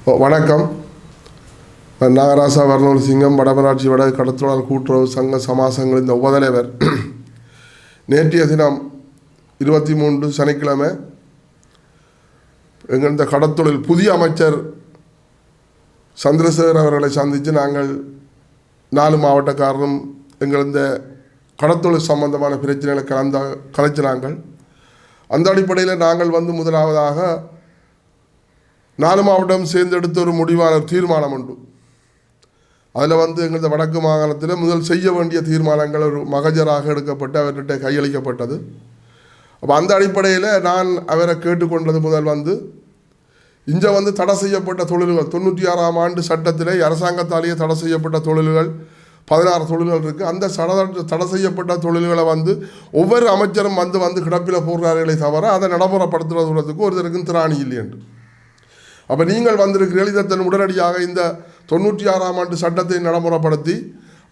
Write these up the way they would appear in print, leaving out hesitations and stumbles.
வணக்கம். நாகராசா வர்ணூர் சிங்கம் வடமராட்சி வட கடத்தொழிலாளர் கூட்டுறவு சங்க சமாசங்களின் உபதலைவர். நேற்றைய தினம் 23 சனிக்கிழமை எங்கள் இந்த கடத்தொழில் புதிய அமைச்சர் சந்திரசேகர் அவர்களை சந்தித்து நாங்கள் 4 மாவட்டக்காரரும் எங்கள் இந்த கடத்தொழில் சம்பந்தமான பிரச்சனைகளை கலைச்சினாங்கள். அந்த அடிப்படையில் நாங்கள் முதலாவதாக 4 மாவட்டம் சேர்ந்து எடுத்த ஒரு முடிவான தீர்மானம் உண்டு. அதில் எங்களது வடக்கு மாகாணத்தில் முதல் செய்ய வேண்டிய தீர்மானங்கள் ஒரு மகஜராக எடுக்கப்பட்டு அவர்கிட்ட கையளிக்கப்பட்டது. அப்போ அந்த அடிப்படையில் நான் அவரை கேட்டுக்கொண்டது முதல் இங்கே தடை செய்யப்பட்ட தொழில்கள் 96ஆம் ஆண்டு சட்டத்திலே அரசாங்கத்தாலேயே தடை செய்யப்பட்ட தொழில்கள் 16 தொழில்கள் இருக்குது. அந்த தடை செய்யப்பட்ட தொழில்களை ஒவ்வொரு அமைச்சரும் கிடப்பில் போடுறார்களே தவிர அதை நடைமுறைப்படுத்துறதுக்கு ஒருத்தருக்கும் திராணி இல்லை என்று. அப்போ நீங்கள் வந்திருக்கிறீர்கள், இதை உடனடியாக இந்த 96ஆம் ஆண்டு சட்டத்தை நடைமுறைப்படுத்தி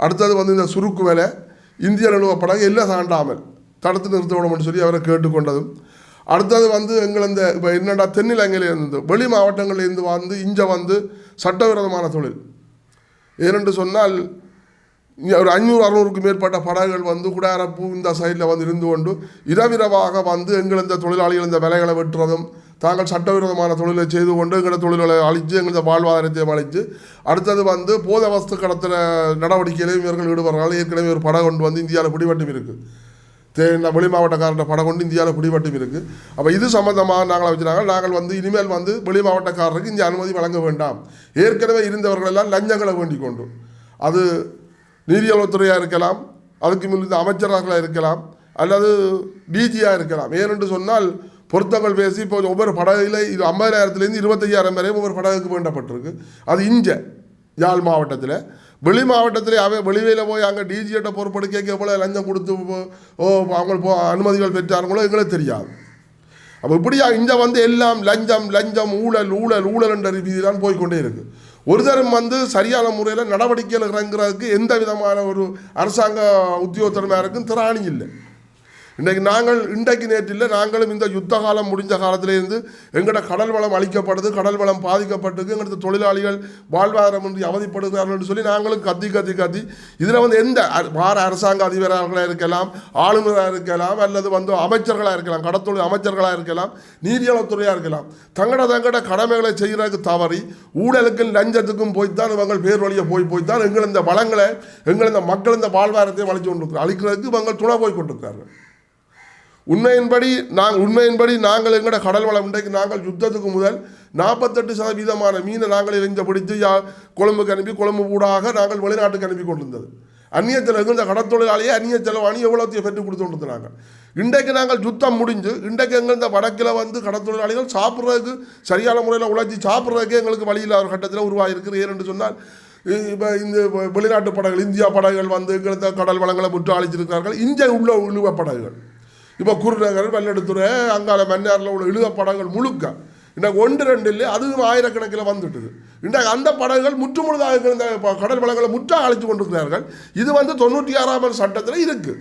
அடுத்தது இந்த சுருக்கு வேலை இந்திய நிறுவப்படாக எல்லாம் தாண்டாமல் தடுத்து நிறுத்த விடணும்னு சொல்லி அவரை கேட்டுக்கொண்டதும். அடுத்தது எங்கள் இந்த இப்போ என்னடா தென்னிலங்கையிலிருந்து வெளி மாவட்டங்களிலிருந்து இங்கே சட்டவிரோதமான தொழில் ஏனென்று சொன்னால் ஒரு 500-600க்கு மேற்பட்ட படகுகள் குடாரப்பூ இந்த சைடில் இருந்து கொண்டு இரவிரவாக எங்கள் இந்த தொழிலாளிகள் இந்த விலைகளை வெட்டுறதும் தாங்கள் சட்டவிரோதமான தொழிலை செய்து கொண்டு எங்களோட தொழில்களை அழித்து எங்களது வாழ்வாதாரத்தையும் அழித்து அடுத்தது போத வஸ்து கடத்துகிற நடவடிக்கையிலையும் இவர்கள் ஈடுபடுறாங்க. ஏற்கனவே ஒரு படம் கொண்டு இந்தியாவில் பிடிபட்டும் இருக்குது, வெளி மாவட்டக்காரன் படம் கொண்டு இந்தியாவில் பிடிபட்டும் இருக்குது. அப்போ இது சம்மந்தமாக நாங்கள் வச்சுனாங்க. நாங்கள் இனிமேல் வெளி மாவட்டக்காரருக்கு இங்கே அனுமதி வழங்க வேண்டாம். ஏற்கனவே இருந்தவர்களெல்லாம் லஞ்சங்களை வேண்டிக் கொண்டு அது நீரியல்துறையாக இருக்கலாம், அதுக்கு முன் அமைச்சராக இருக்கலாம், அல்லது டிஜியாக இருக்கலாம். ஏனென்று சொன்னால் பொருத்தங்கள் பேசி இப்போ ஒவ்வொரு படகுல 50,000 25,000 வரையும் ஒவ்வொரு படகுக்கு வேண்டப்பட்டிருக்கு. அது இங்கே யாழ் மாவட்டத்தில். வெளி மாவட்டத்தில் வெளியில் போய் அங்கே டிஜியிட்ட பொறுப்படுக்க எவ்வளோ லஞ்சம் கொடுத்து அவங்க அனுமதிகள் பெற்றார்களோ எங்களுக்கு தெரியாது. அப்போ இப்படியா இங்கே எல்லாம் லஞ்சம் லஞ்சம் ஊழல் ஊழல் ஊழல் என்ற ரீதி தான் போய்கொண்டே இருக்குது. ஒரு தரம் சரியான முறையில் நடவடிக்கைகள் இறங்குறதுக்கு எந்த விதமான ஒரு அரசாங்க உத்தியோகத்தரமாருக்கும் திராணி இல்லை. இன்றைக்கு நேற்றில் நாங்களும் இந்த யுத்த காலம் முடிஞ்ச காலத்திலேருந்து எங்களோட கடல் வளம் அழிக்கப்படுது, கடல் வளம் பாதிக்கப்பட்டது, எங்களது தொழிலாளிகள் வாழ்வாதாரமின்றி அவதிப்படுகிறார்கள் சொல்லி நாங்களும் கத்தி இதில் எந்த வார அரசாங்க அதிபராக இருக்கலாம், ஆளுநராக இருக்கலாம், அல்லது அமைச்சர்களாக இருக்கலாம், கடத்தொழில் அமைச்சர்களாக இருக்கலாம், நீரியல்துறையாக இருக்கலாம், தங்களோட கடமைகளை செய்கிறதுக்கு தவறி ஊழலுக்கும் லஞ்சத்துக்கும் போய்த்தான் இவங்கள் பேர் வழியை போய்த்தான் எங்கள் இந்த வளங்களை எங்கள் இந்த மக்கள் இந்த வாழ்வாதாரத்தை வளைச்சு கொண்டிருக்கிறார் அழிக்கிறதுக்கு இவங்கள் துணை போய் கொண்டிருக்கிறார்கள். உண்மையின்படி நாங்கள் எங்களோட கடல் வளம் இன்றைக்கு நாங்கள் யுத்தத்துக்கு முதல் 48% மீனை நாங்கள் இங்கே பிடித்து கொழும்புக்கு அனுப்பி கொழும்பு ஊடாக நாங்கள் வெளிநாட்டுக்கு அனுப்பி கொண்டிருந்தது. அந்நிய செலவு இந்த கடத்தொழிலாளியே அந்நிய செலவாணி எவ்வளோத்தையும் பெற்று கொடுத்து கொண்டிருந்தாங்க. இன்றைக்கு நாங்கள் யுத்தம் முடிஞ்சு இன்றைக்கு எங்கள் இந்த வடக்கில் கடத்தொழிலாளிகள் சாப்பிட்றதுக்கு சரியான முறையில் உழைச்சி சாப்பிட்றதுக்கே எங்களுக்கு வழியில் ஒரு கட்டத்தில் உருவாகிருக்குது. ஏனென்று சொன்னால் இப்போ இந்த வெளிநாட்டு படகுகள் இந்தியா படகுகள் எங்கள் கடல் வளங்களை முற்று அழிச்சிருக்கிறார்கள். இங்கே உள்ள இழுவ படகுகள் இப்போ குருநகர் வெள்ளெடுத்துறை அங்கால மன்னாரில் உள்ள இழுவ படகுகள் முழுக்க இன்றைக்கு 1-2 இல்லை, அதுவும் ஆயிரக்கணக்கில் வந்துட்டுது. இன்றைக்கு அந்த படகுகள் முற்றுமுழுதாக இந்த கடல் வளங்களை முற்றாக அழைத்து கொண்டிருக்கிறார்கள். இது 96ஆம் ஆண்டு சட்டத்தில் இருக்குது.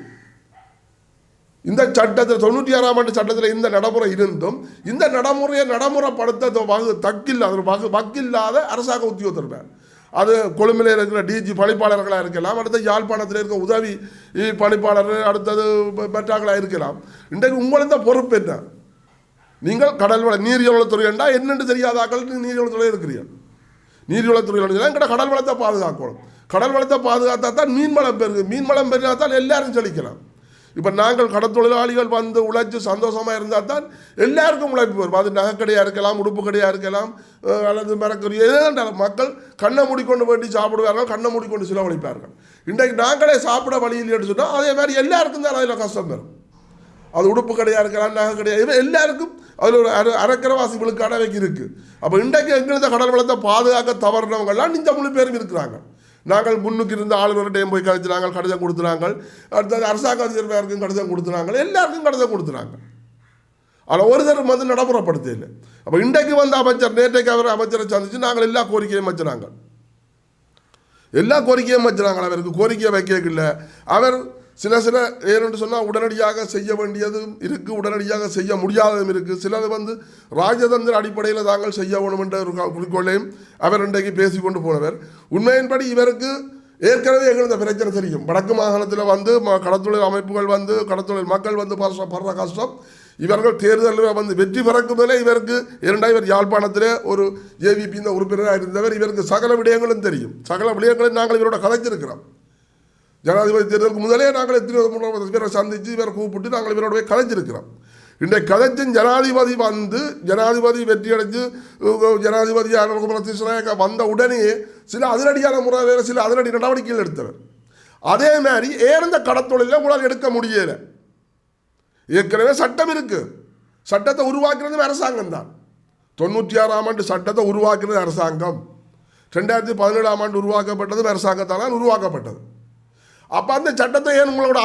இந்த சட்டத்தில் 96ஆம் ஆண்டு சட்டத்தில் இந்த நடைமுறை இருந்தும் இந்த நடைமுறையை நடைமுறைப்படுத்த வக்கில்லாத அரசாங்க உத்தியோகத்தர் அது கொழும்பில் இருக்கிற டிஜி பணிப்பாளர்களாக இருக்கலாம், அடுத்த யாழ்ப்பாணத்தில் இருக்க உதவி பணிப்பாளர், அடுத்தது மற்றாக்களாக இருக்கலாம். இன்றைக்கு உங்களது பொறுப்பு என்ன? நீங்கள் கடல் வள நீரியல்துறை என்றால் என்னென்று தெரியாதாக்கள் நீரியல்துறை இருக்கிறீர்கள். நீரியல்துறையில் எங்கள்கிட்ட கடல் வளத்தை பாதுகாக்கணும். கடல் வளத்தை பாதுகாத்தா தான் மீன்வளம் பெருகு, மீன்வளம் பெருகா தான் எல்லாரும் செழிக்கலாம். இப்போ நாங்கள் கடத்தொழிலாளிகள் உழைச்சி சந்தோஷமாக இருந்தால் தான் எல்லாருக்கும் உழைப்பு வரும். அது நகைக்கடையாக இருக்கலாம், உடுப்பு கடையாக இருக்கலாம், அல்லது மரக்கறி எதாண்டாலும் மக்கள் கண்ணை மூடிக்கொண்டு வேண்டி சாப்பிடுவார்கள், கண்ணை மூடிக்கொண்டு செலவழிப்பார்கள். இன்றைக்கு நாங்களே சாப்பிட வழியில் சொன்னால் அதே மாதிரி எல்லாருக்கும் தான் அதில் கஷ்டம் வரும். அது உடுப்பு கடையாக இருக்கலாம், நகை கடையாக எல்லாருக்கும் அதில் ஒரு அரைக்கரவாசி விழுக்காடவைக்கு இருக்குது. அப்போ இன்றைக்கு எங்களது கடல் வளத்தை பாதுகாக்க தவறினவங்கள்லாம் இந்த முழு பேரும் இருக்கிறாங்க. நாங்கள் முன்னுக்கு இருந்த ஆளுநர்கிட்டையும் போய் கழிச்சுனாங்க, கடிதம் கொடுத்துனாங்க, அடுத்தது அரசாங்க அதிகாரிக்கும் கடிதம் கொடுத்துனாங்க, எல்லாருக்கும் கடிதம் கொடுத்துனாங்க. ஆனால் ஒரு தரம் நடைமுறைப்படுத்த இல்லை. அப்போ இன்றைக்கு அமைச்சர் நேற்றைக்கு அவர் அமைச்சரை சந்தித்து நாங்கள் எல்லா கோரிக்கையும் வச்சுனாங்க. அவருக்கு கோரிக்கையை வைக்கல. அவர் சில ஏன்னு சொன்னால் உடனடியாக செய்ய வேண்டியதும் இருக்குது, உடனடியாக செய்ய முடியாததும் இருக்குது. சிலது வந்து ராஜதந்திர அடிப்படையில் தாங்கள் செய்ய வேணும் என்ற ஒரு குறிக்கோளையும் அவர் இன்றைக்கு பேசிக்கொண்டு போனவர். உண்மையின்படி இவருக்கு ஏற்கனவே எங்களுக்கு இந்த பிரச்சனை தெரியும். வடக்கு மாகாணத்தில் வந்து கடத்தொழில் அமைப்புகள் வந்து கடத்தொழில் மக்கள் வந்து படுற கஷ்டம். இவர்கள் தேர்தலில் வந்து வெற்றி பெறக்கும் மேலே இவருக்கு இவர் யாழ்ப்பாணத்தில் ஒரு ஜேவிபி இந்த உறுப்பினராக இருந்தவர். இவருக்கு சகல விடயங்களும் தெரியும். சகல விடயங்களும் நாங்கள் இவரோட கதைச்சிருக்கிறோம். ஜனாதிபதி தேர்தலுக்கு முதலே நாங்கள் எத்தனை பேரை சந்தித்து இவரை கூப்பிட்டு நாங்கள் இவரோட கதைச்சிருக்கிறோம். இன்றைக்கு கதைச்சும் ஜனாதிபதி வந்து ஜனாதிபதி வெற்றி அடைஞ்சு ஜனாதிபதி குமாரநாயக்கா வந்த உடனே சில அதிரடியான முறையில் சில அதிரடி நடவடிக்கைகள் எடுத்தவர். அதே மாதிரி ஏறந்த கடத்தொழிலில் உங்களால் எடுக்க முடியலை. ஏற்கனவே சட்டம் இருக்குது. சட்டத்தை உருவாக்குறது அரசாங்கம் தான். 96ஆம் ஆண்டு சட்டத்தை உருவாக்குறது அரசாங்கம். 2017ஆம் ஆண்டு உருவாக்கப்பட்டது அரசாங்கத்தால் உருவாக்கப்பட்டது. அப்போ அந்த சட்டத்தை ஏன் உங்களோட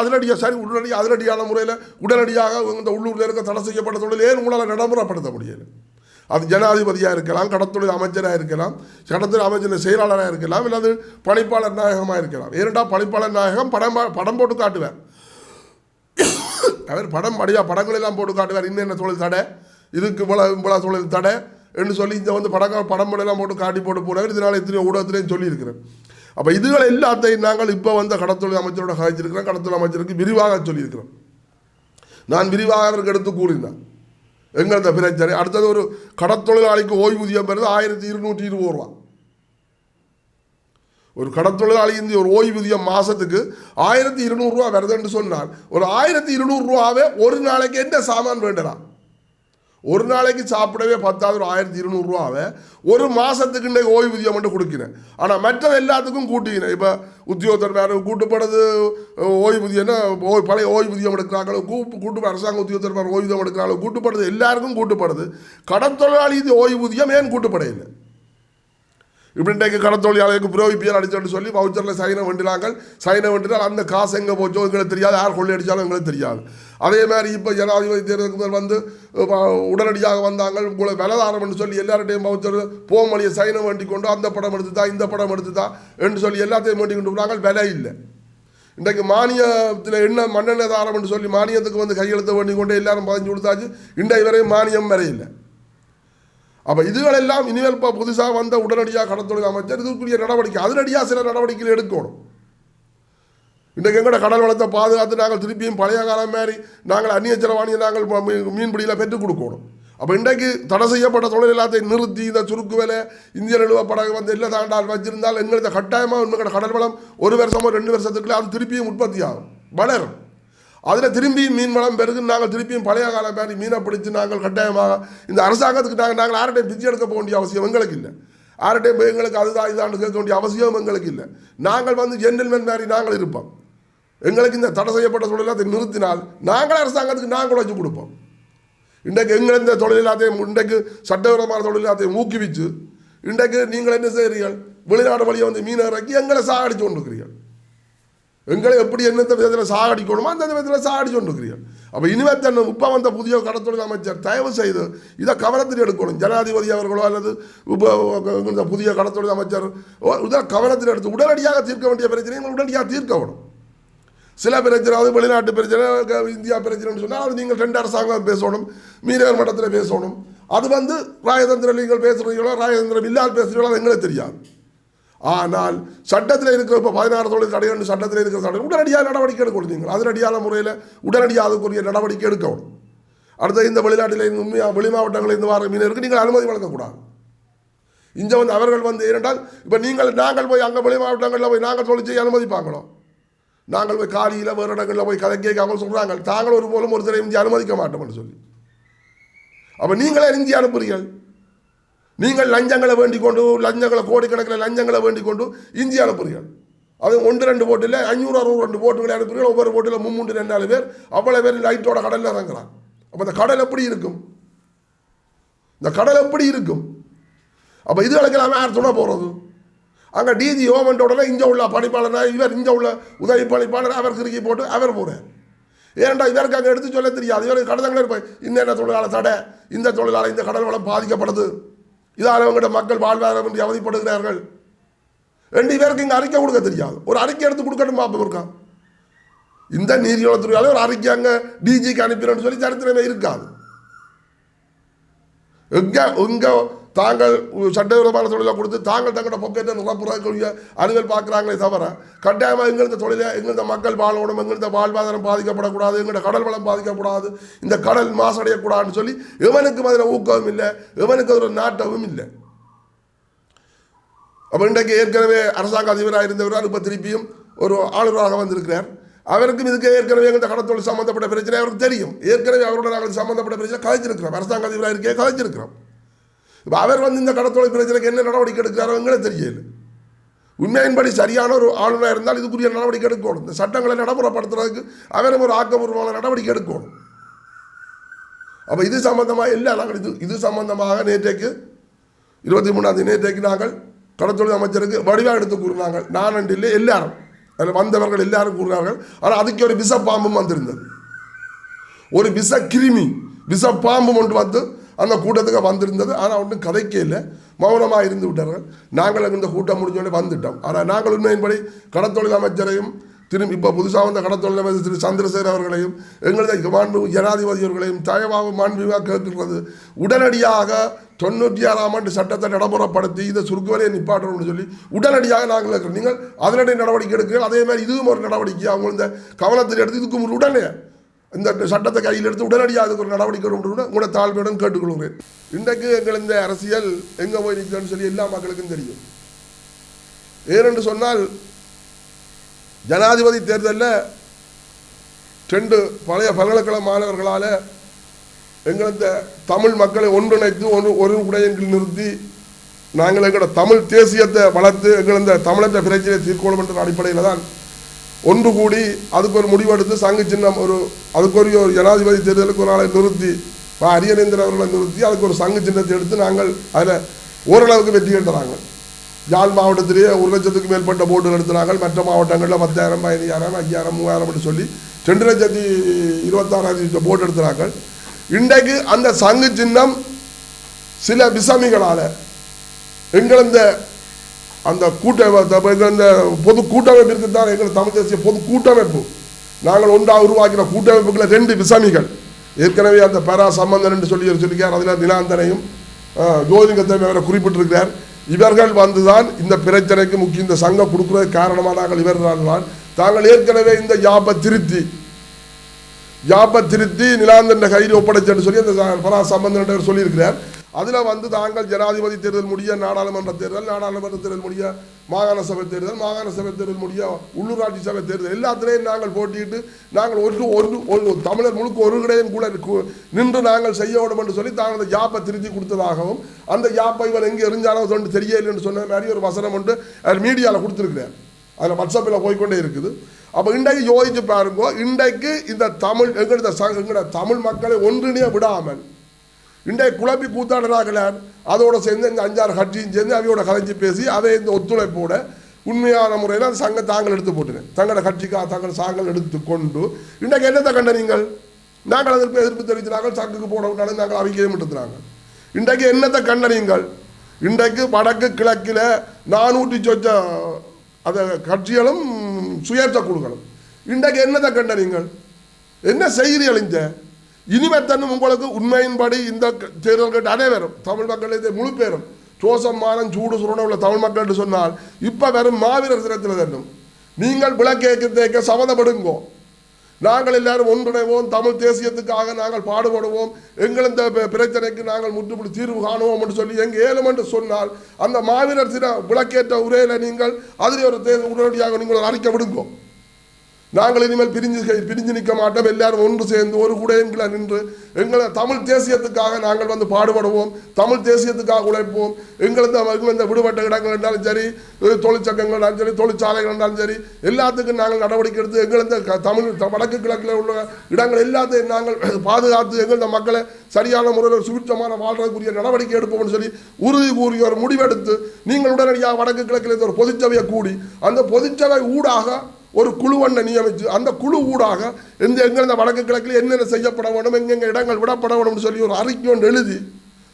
அதிரடியான முறையில் உடனடியாக இந்த உள்ளூரில் இருக்க தடை செய்யப்பட்ட தொழில் ஏன் உங்களால் நடைமுறைப்படுத்த முடியலை? அது ஜனாதிபதியாக இருக்கலாம், கடத்தொழில் அமைச்சராக இருக்கலாம், கடத்தொழில் அமைச்சர் செயலாளராக இருக்கலாம், இல்லாது பணிப்பாளர் நாயகமாக இருக்கலாம். ஏனென்றால் பணிப்பாளர் நாயகம் படம் போட்டு காட்டுவார். அவர் படங்களெல்லாம் போட்டு காட்டுவார். இன்னென்ன தொழில் தடை, இதுக்கு இவ்வளோ தொழில் தடை என்று சொல்லி இந்த வந்து படம் எல்லாம் போட்டு காட்டி போட்டு போனவர். இதனால் எத்தனையோ ஊடகத்திலையும் சொல்லியிருக்கிறேன். அப்போ இதுகளை எல்லாத்தையும் நாங்கள் இப்போ வந்து கடத்தொழில் அமைச்சரோட கதைச்சிருக்கிறோம். கடத்தொழில் அமைச்சருக்கு விரிவாக சொல்லியிருக்கிறோம். நான் விரிவாக அவருக்கு எடுத்து கூறினேன் எங்களது பிரச்சனை. அடுத்தது ஒரு கடத்தொழிலாளிக்கு ஓய்வூதியம் பெறுது 1220 ரூபா. ஒரு கடத்தொழிலாளி இந்த ஒரு ஓய்வூதியம் மாதத்துக்கு 1200 ரூபா வருதுன்னு சொன்னால் ஒரு 1200 ரூபாவே ஒரு நாளைக்கு என்ன சாமான் வேண்டலாம்? ஒரு நாளைக்கு சாப்பிடவே 10,000 ஒரு 1200 ரூபாவை ஒரு மாதத்துக்கு இன்றைக்கு ஓய்வூதியம் மட்டும் கொடுக்கிறேன். ஆனால் மற்றது எல்லாத்துக்கும் கூட்டிக்கிறேன். இப்போ உத்தியோகத்தர் வேறு கூட்டுப்படுறது ஓய்வூதியம்னா பழைய ஓய்வூதியம் எடுக்கிறாங்களோ கூட்டு அரசாங்க உத்தியோகத்தர் வேறு ஓய்வூதியம் எடுக்கிறாங்களோ கூட்டுப்படுது, எல்லாருக்கும் கூட்டுப்படுது. கடத்தொழிலாளி இது ஓய்வூதியம் ஏன் கூட்டுப்படையில்லை? இப்படி இன்றைக்கு கடத்தொழிலாளருக்கு புரோகிப்பியல் அடிச்சோன்னு சொல்லி வவுச்சரில் சைனை வேண்டினாங்கள். சைனை வேண்டினால் அந்த காசு எங்கே போச்சோ எங்களுக்கு தெரியாது, யார் கொள்ளை அடித்தாலும் எங்களுக்கு தெரியாது. அதே மாதிரி இப்போ ஜனாதிபதி தேர்தலுக்கு வந்து உடனடியாக வந்தாங்க. உங்களை விலதாரம்னு சொல்லி எல்லார்ட்டையும் வவுச்சர் போமொழியை சைனை வேண்டி கொண்டு அந்த படம் எடுத்துதா இந்த படம் எடுத்துதா என்று சொல்லி எல்லாத்தையும் வேண்டி கொண்டு போனாங்க. விலை இல்லை. இன்றைக்கு மானியத்தில் என்ன மண்ணெண்ணெய் தாரம்னு சொல்லி மானியத்துக்கு வந்து கையெழுத்த வேண்டி கொண்டு எல்லாரும் பதிஞ்சு கொடுத்தாச்சு. இன்றைய வரையும் மானியம் வரையில்லை. அப்போ இதுகளெல்லாம் இனிமேல் இப்போ புதுசாக வந்த உடனடியாக கடத்தொழில் அமைச்சர் இதுக்குரிய நடவடிக்கை அதிரடியாக சில நடவடிக்கைகள் எடுக்கணும். இன்றைக்கு எங்களோட கடல் வளத்தை பாதுகாத்து நாங்கள் திருப்பியும் பழைய காலம் மாதிரி நாங்கள் அந்நிய செலவாணியை நாங்கள் மீன்பிடியில் பெற்றுக் கொடுக்கணும். அப்போ இன்றைக்கு தடை செய்யப்பட்ட தொழில் எல்லாத்தையும் நிறுத்தி இந்த சுருக்கு வேலை இந்திய நிலுவப்படகு வந்து எல்லாம் தாண்டால் வச்சிருந்தால் எங்களுக்கு கட்டாயமாக எங்களோட கடல் வளம் 1 வருஷமோ 2 வருஷத்துக்குள்ளே அது திருப்பியும் உற்பத்தி ஆகும், வளரும். அதில் திரும்பியும் மீன் வளம் பெருகு நாங்கள் திருப்பியும் பழைய காலம் மாதிரி மீனை பிடிச்சி நாங்கள் கட்டாயமாக இந்த அரசாங்கத்துக்கு நாங்கள் யார்கிட்டையும் பிச்சை எடுக்க போக வேண்டிய அவசியம் எங்களுக்கு இல்லை. யார்கிட்டையும் போய் எங்களுக்கு அதுதான் இதாண்டு கேட்க வேண்டிய அவசியம் எங்களுக்கு இல்லை. நாங்கள் வந்து ஜென்டில்மேன் மாதிரி நாங்கள் இருப்போம். எங்களுக்கு இந்த தடை செய்யப்பட்ட தொழில் எல்லாத்தையும் நிறுத்தினால் நாங்கள் அரசாங்கத்துக்கு நாங்கள் உழைச்சி கொடுப்போம். இன்றைக்கு எங்களை இந்த தொழில் எல்லாத்தையும் இன்றைக்கு சட்டவிரோதமான தொழில் எல்லாத்தையும் ஊக்குவிச்சு இன்றைக்கு நீங்கள் என்ன செய்கிறீர்கள்? வெளிநாடு வழியை வந்து மீனை இறக்கி எங்களை சாகடிச்சு கொண்டு இருக்கிறீர்கள். எங்களை எப்படி என்னெந்த விதத்தில் சாகடிக்கணுமோ அந்த விதத்தில் சாகடிச்சு கொண்டு இருக்கிறீர்கள். அப்போ இனிமேல் தன்னை இப்போ வந்த புதிய கடத்தொழில் அமைச்சர் தயவு செய்து இதை கவனத்தில் எடுக்கணும். ஜனாதிபதி அவர்களோ அல்லது இந்த புதிய கடத்தொழில் அமைச்சர் இதை கவனத்தில் எடுத்து உடனடியாக தீர்க்க வேண்டிய பிரச்சனையை உடனடியாக தீர்க்க வேணும். சில பிரச்சனை அது வெளிநாட்டு பிரச்சனை இந்தியா பிரச்சனைன்னு சொன்னால் அது நீங்கள் 2 அரசாங்கம் பேசணும், மீனவர் மட்டத்தில் பேசணும். அது வந்து ராஜதந்திரம் நீங்கள் பேசுகிறீங்களோ ராஜதந்திரம் இல்லாமல் பேசுகிறீங்களோ அது எங்களுக்கு தெரியாது. ஆனால் சட்டத்தில் இருக்கிற இப்போ 16 தொழில் தடைகள் சட்டத்தில் இருக்கிற தடை உடனடியாக நடவடிக்கை எடுக்கணும். நீங்கள் அதிரடியான முறையில் உடனடியாக அதுக்குரிய நடவடிக்கை எடுக்கணும். அடுத்த இந்த வெளிநாட்டில் உண்மையாக வெளி மாவட்டங்களில் இந்த வார மீனவருக்கு நீங்கள் அனுமதி வழங்கக்கூடாது. இங்கே வந்து அவர்கள் வந்து ஏனென்றால் இப்போ நாங்கள் போய் அங்கே வெளி மாவட்டங்களில் போய் நாங்கள் தொழில் செய்ய அனுமதிப்பாங்களோ? நாங்கள் போய் காலியில் வேறு இடங்களில் போய் கதை கேட்காமல் சொல்கிறாங்க தாங்கள் ஒரு போலும் ஒரு தடவை இந்தியா அனுமதிக்க மாட்டோம்னு சொல்லி. அப்போ நீங்களே இந்தியா அனுப்புறீர்கள். நீங்கள் லஞ்சங்களை வேண்டிக் கொண்டு லஞ்சங்களை கோடிக்கணக்கில் லஞ்சங்களை வேண்டிக் கொண்டு இந்தியா அனுப்புறீர்கள். அது 1-2 போட்டில் 500-600 போட்டுகளை அனுப்புறீர்கள். ஒவ்வொரு போட்டில் 3-4 பேர் அவ்வளோ பேர் லைட்டோட கடலில் இறங்குறாங்க. அப்போ இந்த கடல் எப்படி இருக்கும்? இந்த கடல் எப்படி இருக்கும்? அப்போ இதுகளுக்கு எல்லாமே யார் துணை போகிறது? அங்கே டிஜி ஓமெண்ட்டோட இங்கே உள்ள பணிப்பாளர் இவர் இங்கே உள்ள உதவி பணிப்பாளர் அவர் கிறுக்கி போட்டு அவர் போகிறார். ஏன்டா இதற்கு அங்கே எடுத்து சொல்ல தெரியாது. இவருக்கு கடத்தங்களே இருப்பார். இன்னென்ன தொழிலாளர் தடை, இந்த தொழிலாளர் இந்த கடல் வளம் பாதிக்கப்படுது, இதால் அவங்ககிட்ட மக்கள் வாழ்வாதாரம் என்று அவதிப்படுகிறார்கள். 2 பேருக்கு இங்கே அறிக்கை கொடுக்க தெரியாது. ஒரு அறிக்கை எடுத்து கொடுக்கணும் பார்ப்போம் இருக்கா? இந்த நீர்வளத்துறையால ஒரு அறிக்கை அங்கே டிஜிக்கு அனுப்பினு சொல்லி சரித்திரமே இருக்காது. எங்க தாங்கள் சட்டவிரோதமான தொழிலை கொடுத்து தாங்கள் தங்களோட பொக்கெட்டை நிரப்புறக்கூடிய அணுகல் பார்க்குறாங்களே தவிர கட்டாயமாக எங்களது தொழிலை எங்களது மக்கள் வாழணும், எங்களது வாழ்வாதாரம் பாதிக்கப்படக்கூடாது, எங்களோட கடல் வளம் பாதிக்கப்படாது, இந்த கடல் மாசடையக்கூடாதுன்னு சொல்லி எவனுக்கும் அதில் ஊக்கமும் இல்லை, எவனுக்கு ஒரு நாட்டமும் இல்லை. அப்போ இன்றைக்கு ஏற்கனவே அரசாங்க அதிபராக இருந்தவர் இப்போ திருப்பியும் ஒரு ஆளுநராக வந்திருக்கிறார். அவருக்கும் இதுக்கு ஏற்கனவே எங்கள்கிட்ட கடத்தொழில் சம்மந்தப்பட்ட பிரச்சனை அவருக்கு தெரியும். ஏற்கனவே அவரோட நாங்கள் சம்மந்தப்பட்ட பிரச்சனை கலைச்சிருக்கிறோம், அரசாங்க அதிபராக இருக்கே கலைச்சிருக்கிறோம். இப்போ அவர் வந்து இந்த கடத்தொழில் பிரச்சனைக்கு என்ன நடவடிக்கை எடுக்கிறாரோ எங்களுக்கு தெரியல. உண்மையின்படி சரியான ஒரு ஆளுநராக இருந்தால் இதுக்குரிய நடவடிக்கை எடுக்கணும். இந்த சட்டங்களை நடைமுறைப்படுத்துறதுக்கு அவரும் ஒரு ஆக்கபூர்வமான நடவடிக்கை எடுக்கணும். அப்போ இது சம்பந்தமாக இல்லை, நாங்கள் இது சம்பந்தமாக நேற்றைக்கு 23ஆம் நேற்றைக்கு நாங்கள் கடத்தொழில் அமைச்சருக்கு வடிவாக எடுத்து கூறினாங்க. நான் அண்டு இல்லை, எல்லாரும் அதில் வந்தவர்கள் எல்லாரும் கூறினார்கள். ஆனால் அதுக்கு ஒரு விஷப்பாம்பும் வந்திருந்தது, ஒரு விஷ கிருமி விஷப்பாம்பும் ஒன்று வந்து அந்த கூட்டத்துக்கு வந்திருந்தது. ஆனால் ஒன்றும் கதைக்கே இல்லை, மௌனமாக இருந்து விட்டார்கள். நாங்கள் இந்த கூட்டம் முடிஞ்சோடனே வந்துவிட்டோம். ஆனால் நாங்கள் உண்மையின்படி கடத்தொழில் அமைச்சரையும் திரும்பி இப்போ புதுசாக வந்த கடத்தொழில் அமைச்சர் திரு சந்திரசேகர் அவர்களையும் எங்களது மாண்பு ஜனாதிபதி அவர்களையும் தயவாக மாண்புவாக கேட்கிறது, உடனடியாக 96ஆம் ஆண்டு சட்டத்தை நடைமுறைப்படுத்தி இதை சுருக்குவலையை நிப்பாட்டணும்னு சொல்லி உடனடியாக நாங்கள் இருக்கிறோம். நீங்கள் அதனுடைய நடவடிக்கை எடுக்கிறீர்கள், அதே மாதிரி இதுவும் ஒரு நடவடிக்கை அவங்க இந்த கவனத்தில் எடுத்து இதுக்கு உடனே இந்த சட்டத்தை கையில் எடுத்து உடனடியாக அதுக்கு ஒரு நடவடிக்கை எடுக்கணும்னு உங்களோட தாழ்மையுடன் கேட்டுக்கொள்கிறேன். இன்றைக்கு எங்கள் இந்த அரசியல் எங்கே போய் நிற்கிறோன்னு சொல்லி எல்லா மக்களுக்கும் தெரியும். ஏனென்று சொன்னால் ஜனாதிபதி தேர்தலில் 2 பழைய பல்கலைக்கழக மாணவர்களால் எங்களது தமிழ் மக்களை ஒன்றிணைத்து ஒரு உடையங்கள் நிறுத்தி நாங்கள் எங்களோட தமிழ் தேசியத்தை வளர்த்து எங்களது தமிழற்ற பிரச்சனையை தீர்க்கணும் என்ற அடிப்படையில் தான் ஒன்று கூடி அதுக்கு ஒரு முடிவெடுத்து சங்கு சின்னம் அதுக்குரிய ஒரு ஜனாதிபதி தேர்தலுக்கு ஒரு நாளை நிறுத்தி அரியநேந்திரன் அவர்களை நிறுத்தி அதுக்கு ஒரு சங்கு சின்னத்தை எடுத்து நாங்கள் அதில் ஓரளவுக்கு வெற்றி கட்டுறாங்க. யாழ் மாவட்டத்திலேயே 1 லட்சத்துக்கு மேற்பட்ட போட்டுகள் எடுத்துறாங்க. மற்ற மாவட்டங்களில் 10,000, 15,000, 5,000, 3,000 சொல்லி 2,26,000 போட்டு எடுத்துறாங்க. இன்றைக்கு அந்த சங்கு சின்னம் சில விசமிகளால் எங்களந்த அந்த கூட்டமைப்பு இந்த பொது கூட்டமைப்பிற்கு தான் எங்கள் தமிழ் தேசிய பொது கூட்டமைப்பு நாங்கள் ஒன்றாக உருவாக்கின கூட்டமைப்புகளை 2 விசமிகள் ஏற்கனவே அந்த பெரா சம்பந்தன் என்று சொல்லியிருக்கார். அதில் தினாந்தனையும் ஜோதிகத்தை அவரை குறிப்பிட்டிருக்கிறார். இவர்கள் வந்துதான் இந்த பிரச்சனைக்கு முக்கிய இந்த சங்கம் கொடுக்குறது காரணமாக நாங்கள் இவர்களால் தாங்கள் ஏற்கனவே இந்த யாப்பை திருத்தி நிலாந்தன் கையில் ஒப்படைச்சேன்னு சொல்லி அந்த பெரா சம்பந்தன் சொல்லியிருக்கிறார். அதில் வந்து தாங்கள் ஜனாதிபதி தேர்தல் முடிய நாடாளுமன்ற தேர்தல் முடிய மாகாண சபை தேர்தல் முடிய உள்ளூராட்சி சபை தேர்தல் எல்லாத்திலையும் நாங்கள் போட்டிட்டு நாங்கள் ஒரு தமிழர் முழுக்க ஒரு கிடையும் கூட நின்று நாங்கள் செய்ய வேண்டும் என்று சொல்லி தாங்கள் அந்த யாப்பை திருத்தி கொடுத்ததாகவும் அந்த யாப்பை இவர் எங்கே எரிஞ்சாலும் சொல்லி தெரியலைன்னு சொன்ன மாதிரி ஒரு வசனம் ஒன்று மீடியாவில் கொடுத்துருக்கிறார். அதில் வாட்ஸ்அப்பில் போய்கொண்டே இருக்குது. அப்போ இன்றைக்கு யோசிச்சு பாருங்க, இன்றைக்கு இந்த எங்களோட தமிழ் மக்களை ஒன்றிணைய விடாமல் இன்றைக்கு குழப்பி கூத்தாடுறார்களார். அதோடு சேர்ந்து இந்த 5-6 கட்சியும் சேர்ந்து அவையோட கலைஞ்சி பேசி அதை இந்த ஒத்துழைப்போட உண்மையான முறையில் அந்த சங்கம் தாங்கள் எடுத்து போட்டுனேன். தங்களோட கட்சிக்காக தாங்கள் சாங்கள் எடுத்து கொண்டு இன்றைக்கு என்னத்தை கண்ட நீங்கள் நாங்கள் அதற்கு எதிர்ப்பு தெரிவித்தார்கள், சங்குக்கு போட விட்டாலும் நாங்கள் அறிக்கையும் எடுத்துறாங்க. இன்றைக்கு என்னத்தை கண்ட நீங்கள் இன்றைக்கு வடக்கு கிழக்கில் 400 சொச்ச அதை கட்சிகளும் சுயேட்சை குழுக்களும் இன்றைக்கு என்னத்தை கண்ட நீங்கள் என்ன செய்கிறீர்கள்? இந்த இனிமேத்தன்னும் உங்களுக்கு உண்மையின்படி இந்த தேர்தல்கள் அனைவரும் தமிழ் மக்கள் முழு பேரும் சோசம் மானம் சூடு சுரண உள்ள தமிழ் மக்கள் என்று சொன்னால் இப்போ வெறும் மாவீரர் தினத்தில் தன்னும் நீங்கள் விளக்கேற்க சம்மதப்படுங்கோ. நாங்கள் எல்லாரும் ஒன்றிணைவோம், தமிழ் தேசியத்துக்காக நாங்கள் பாடுபடுவோம், எங்கள் இந்த பிரச்சனைக்கு நாங்கள் முற்றுப்புள்ளி தீர்வு காணுவோம் என்று சொல்லி எங்கே ஏலும் என்று சொன்னால் அந்த மாவீரர் தின விளக்கேற்ற உரையில் நீங்கள் அதில் ஒரு உடனடியாக நீங்கள் அறிக்கை விடுங்கோ. நாங்கள் இனிமேல் பிரிஞ்சு நிற்க மாட்டோம், எல்லாரும் ஒன்று சேர்ந்து ஒரு கூடையங்களை நின்று எங்களை தமிழ் தேசியத்துக்காக நாங்கள் வந்து பாடுபடுவோம், தமிழ் தேசியத்துக்காக உழைப்போம். எங்களது இந்த விடுபட்ட இடங்கள் என்றாலும் சரி, தொழிற்சங்கங்கள் என்றாலும் சரி, தொழிற்சாலைகள் என்றாலும் சரி, எல்லாத்துக்கும் நாங்கள் நடவடிக்கை எடுத்து எங்களது தமிழ் வடக்கு கிழக்கில் உள்ள இடங்கள் எல்லாத்தையும் நாங்கள் பாதுகாத்து எங்களது மக்களை சரியான முறையில் சுபிட்சமான வாழ்றதுக்குரிய நடவடிக்கை எடுப்போம்னு சொல்லி உறுதி கூறிய ஒரு முடிவெடுத்து நீங்கள் உடனடியாக வடக்கு கிழக்கில் ஒரு பொதுச்சபையை கூடி அந்த பொதுச்சபை ஊடாக ஒரு குழுவண்ணை நியமித்து அந்த குழு ஊடாக எங்கள் இந்த வடக்கு கிழக்கில் என்னென்ன செய்யப்பட வேண்டும், எங்கெங்கே இடங்கள் விடப்பட வேணும்னு சொல்லி ஒரு அறிக்கை ஒன்று எழுதி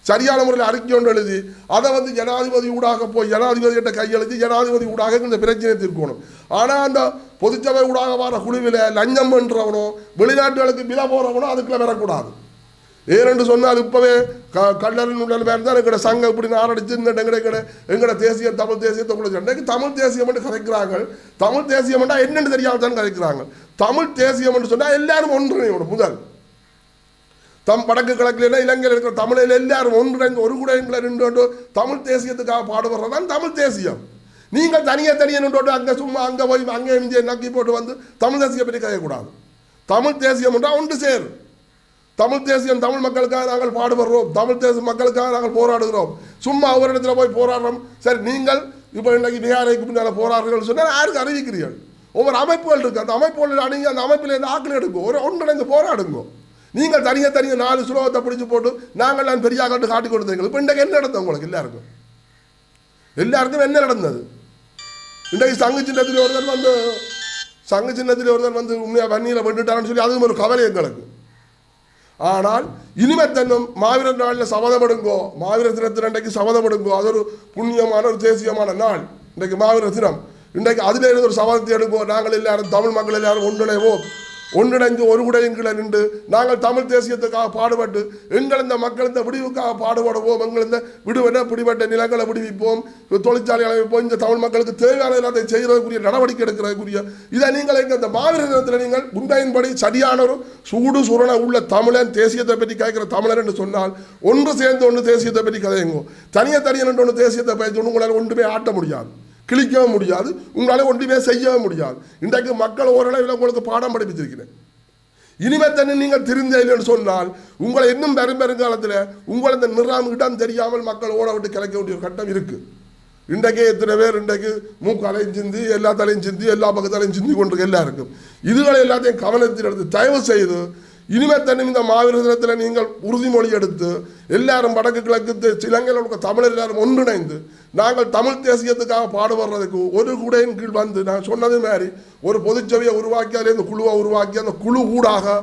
சரியான முறையில் அறிக்கை ஒன்று எழுதி அதை வந்து ஜனாதிபதி ஊடாக போய் ஜனாதிபதிகிட்ட கையெழுத்தி ஜனாதிபதி ஊடாக இந்த பிரச்சனையை தீர்க்கணும். ஆனால் அந்த பொதுச்சபை ஊடாக வர குழுவில் லஞ்சம் பண்ணுறவனோ வெளிநாட்டுகளுக்கு விலை போகிறவனோ அதுக்குள்ள வரக்கூடாது. ஏனென்று சொன்னால் இப்போவே கல்லறின் உள்ள பேர் தான் எங்களோட சங்கம் இப்படி ஆரடிச்சு எங்களோட தேசிய தமிழ் தேசியத்தை கொடுத்து தமிழ் தேசியம் என்று கதைக்கிறாங்க. தமிழ் தேசியம் என்றால் என்னென்னு தெரியாமல் தான் கதைக்கிறாங்க. தமிழ் தேசியம் என்று சொன்னால் எல்லாரும் ஒன்றிணையோட முதல் வடக்கு கிழக்குல இலங்கையில் இருக்கிற தமிழில் எல்லாரும் ஒன்றிணைந்து ஒரு கூட நின்று தமிழ் தேசியத்துக்காக பாடுபடுறது தான் தமிழ் தேசியம். நீங்கள் தனியாக நின்று அங்கே சும்மா அங்கே போய் அங்கே இந்திய நக்கி போட்டு வந்து தமிழ் தேசியம் பற்றி கதையக்கூடாது. தமிழ் தேசியம் என்றால் ஒன்று சேர். தமிழ் தேசியம் தமிழ் மக்களுக்காக நாங்கள் பாடுபடுறோம், தமிழ் தேசிய மக்களுக்காக நாங்கள் போராடுகிறோம். சும்மா ஒரு இடத்துல போய் போராடுறோம். சரி, நீங்கள் இப்போ இன்னைக்கு விகாரைக்கு முன்னால் போராடுறீர்கள் சொன்னால் யாருக்கு அறிவிக்கிறீர்கள்? ஒவ்வொரு அமைப்புகள் இருக்குது. அந்த அமைப்புகள் அணுகி அந்த அமைப்பில் இருந்து ஆக்கள் எடுக்கும், ஒரு ஒன்றிணைந்து போராடுங்க. நீங்கள் தனியாக 4 சுலோகத்தை பிடிச்சி போட்டு நான் பெரிய ஆகட்டு காட்டி கொடுத்தீங்க. இப்போ இன்றைக்கு என்ன நடந்தது? உங்களுக்கு எல்லாருக்கும் என்ன நடந்தது? இன்றைக்கு சங்கு சின்னத்தில் ஒருத்தர் வந்து உண்மையாக வன்னியில் விட்டுட்டான்னு சொல்லி அதுவும் ஒரு கவலை எங்களுக்கு. ஆனால் இனிமேத்தன்னும் மாவீரர் நாளில் சபதப்படுங்கோ, மாவீரர் தினத்தில் இன்றைக்கு சபதப்படுங்கோ. அது ஒரு புண்ணியமான ஒரு தேசியமான நாள். இன்றைக்கு மாவீரர் தினம். இன்றைக்கு அதில் இருந்து ஒரு சபதத்தை எடுப்போம். நாங்கள் எல்லாரும் தமிழ் மக்கள் எல்லாரும் ஒன்றிணைந்து ஒரு குடையின் கீழே நின்று நாங்கள் தமிழ் தேசியத்துக்காக பாடுபட்டு எங்கள் இந்த மக்கள் இந்த விடுவுக்காக பாடுபடுவோம். எங்கள் இந்த விடுவென பிடிபட்ட நிலங்களை விடுவிப்போம், தொழிற்சாலைகளை வைப்போம். இந்த தமிழ் மக்களுக்கு தேவையான எல்லாத்தையும் செய்கிறதுக்குரிய நடவடிக்கை எடுக்கிறதுக்குரிய இதை நீங்கள் எங்கள் இந்த மாவீரர் தினத்தில் நீங்கள் உண்மையின்படி சரியான ஒரு சூடு சுரண உள்ள தமிழன் தேசியத்தை பற்றி கேட்கிற தமிழர் என்று சொன்னால் ஒன்று சேர்ந்து ஒன்று தேசியத்தை பற்றி கதையுங்கோ. தனியாக ஒன்று தேசியத்தை பற்றி உங்களால் ஒன்றுமே ஆட்ட முடியாது, கிழிக்கவும் முடியாது, உங்களால் ஒன்றுமே செய்யவும் முடியாது. இன்றைக்கு மக்கள் ஓரளவில் உங்களுக்கு பாடம் படிப்பிச்சிருக்கிறேன். இனிமேல் தண்ணி நீங்கள் திருந்தேன்னு சொன்னால் உங்களை இன்னும் பெருங்காலத்தில் உங்களை இந்த நிர்வாகம் இடம் தெரியாமல் மக்கள் ஓட விட்டு கிடைக்க வேண்டிய ஒரு கட்டம் இருக்குது. இன்றைக்கே எத்தனை பேர் இன்றைக்கு மூக்காலையும் சிந்தி எல்லா தலையும் சிந்தி எல்லா பக்கத்தாலையும் சிந்தி கொண்டு எல்லாம் இருக்கும். இதுகளை எல்லாத்தையும் கவனத்தில் எடுத்து தயவு செய்து இனிமேல் தண்ணி இந்த மாவீரர் தினத்தில் நீங்கள் உறுதிமொழி எடுத்து எல்லாரும் வடக்கு கிழக்கு இலங்கையில் உள்ள தமிழர் எல்லாரும் ஒன்றிணைந்து நாங்கள் தமிழ் தேசியத்துக்காக பாடுபடுறதுக்கு ஒரு கூடையின் கீழ் வந்து நான் சொன்னது மாதிரி ஒரு பொதுச்சபையை உருவாக்கி அதில் குழுவை உருவாக்கி அந்த குழு ஊடாக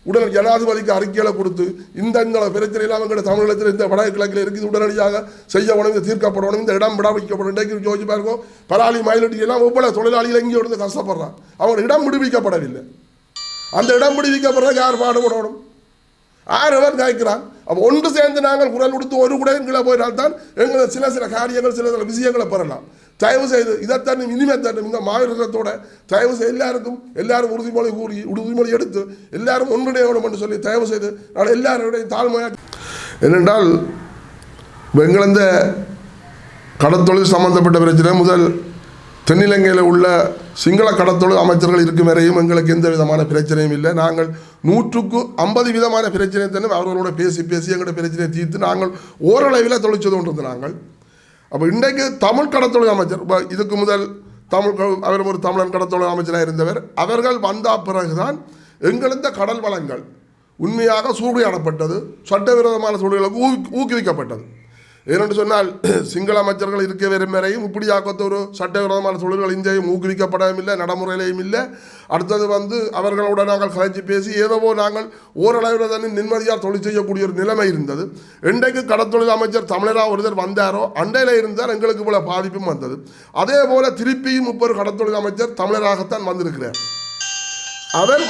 உடனடி ஜனாதிபதிக்கு அறிக்கைகளை கொடுத்து இந்த பிரச்சனை இல்லாமல் எங்கள் தமிழகத்தில் இந்த வடக்கு கிழக்கில் இருக்குது உடனடியாக செய்யப்படும், இந்த தீர்க்கப்படணும், இந்த இடம் விடுவிக்கப்படும். இன்றைக்கு யோசிச்சு பாருங்க, பலாலி மயிலட்டி எல்லாம் ஒவ்வொரு தொழிலாளிகள் எங்கேயோ இருந்து கஷ்டப்படுறான். அவங்க இடம் விடுவிக்கப்படவில்லை. அந்த இடம் பிடிவிக்கப்படுறதுக்கு யார் பாடுபடணும்? 6 பேர் காய்க்கிறான். அப்போ ஒன்று சேர்ந்து நாங்கள் குரல் கொடுத்து ஒரு குடையின் கீழே போயிட்டால்தான் எங்களை சில காரியங்கள் சில விஷயங்களை பெறலாம். தயவு செய்து இதைத்தான் இனிமேல் தட்டும் இந்த மாவீரத்தோட தயவு செய்து எல்லாரும் உறுதிமொழி எடுத்து எல்லாரும் ஒன்றிணையோடும் என்று சொல்லி தயவு செய்து நான் எல்லாருடைய தாழ்மையாக என்னென்றால் எங்கள் இந்த கடத்தொழில் சம்பந்தப்பட்ட பிரச்சனை முதல் தென்னிலங்கையில் உள்ள சிங்கள கடத்தொழில் அமைச்சர்கள் இருக்கும் வரையும் எங்களுக்கு எந்த விதமான பிரச்சனையும் இல்லை. நாங்கள் 150 விதமான பிரச்சனை தானே அவர்களோட பேசி எங்களோட பிரச்சனையை தீர்த்து நாங்கள் ஓரளவில் தொழிற்சது கொண்டு நாங்கள். அப்போ இன்றைக்கு தமிழ் கடத்தொழில் அமைச்சர் இதுக்கு முதல் அவர் ஒரு தமிழன் கடத்தொழில் அமைச்சராக இருந்தவர். அவர்கள் வந்த பிறகுதான் எங்கள் இந்த கடல் வளங்கள் உண்மையாக சூறையாடப்பட்டது, சட்டவிரோதமான சூழலுக்கு ஊக்குவிக்கப்பட்டது. ஏனென்று சொன்னால் சிங்கள அமைச்சர்கள் இருக்க வரும் வரையும் இப்படியாக்கத்த ஒரு சட்டவிரோதமான தொழில்கள் இந்தியும் ஊக்குவிக்கப்படவும் இல்லை, நடைமுறையிலையும் இல்லை. அடுத்தது அவர்களோட நாங்கள் கலைச்சி பேசி ஏதோ நாங்கள் ஓரளவில் தானே நிம்மதியாக தொழில் செய்யக்கூடிய ஒரு நிலைமை இருந்தது. இன்றைக்கு கடத்தொழில் அமைச்சர் தமிழராக ஒருத்தர் வந்தாரோ அண்டையில் இருந்தால் எங்களுக்கு போல பாதிப்பும் வந்தது. அதே போல திருப்பியும் இப்போ ஒரு கடத்தொழில் அமைச்சர் தமிழராகத்தான் வந்திருக்கிறார். அவர்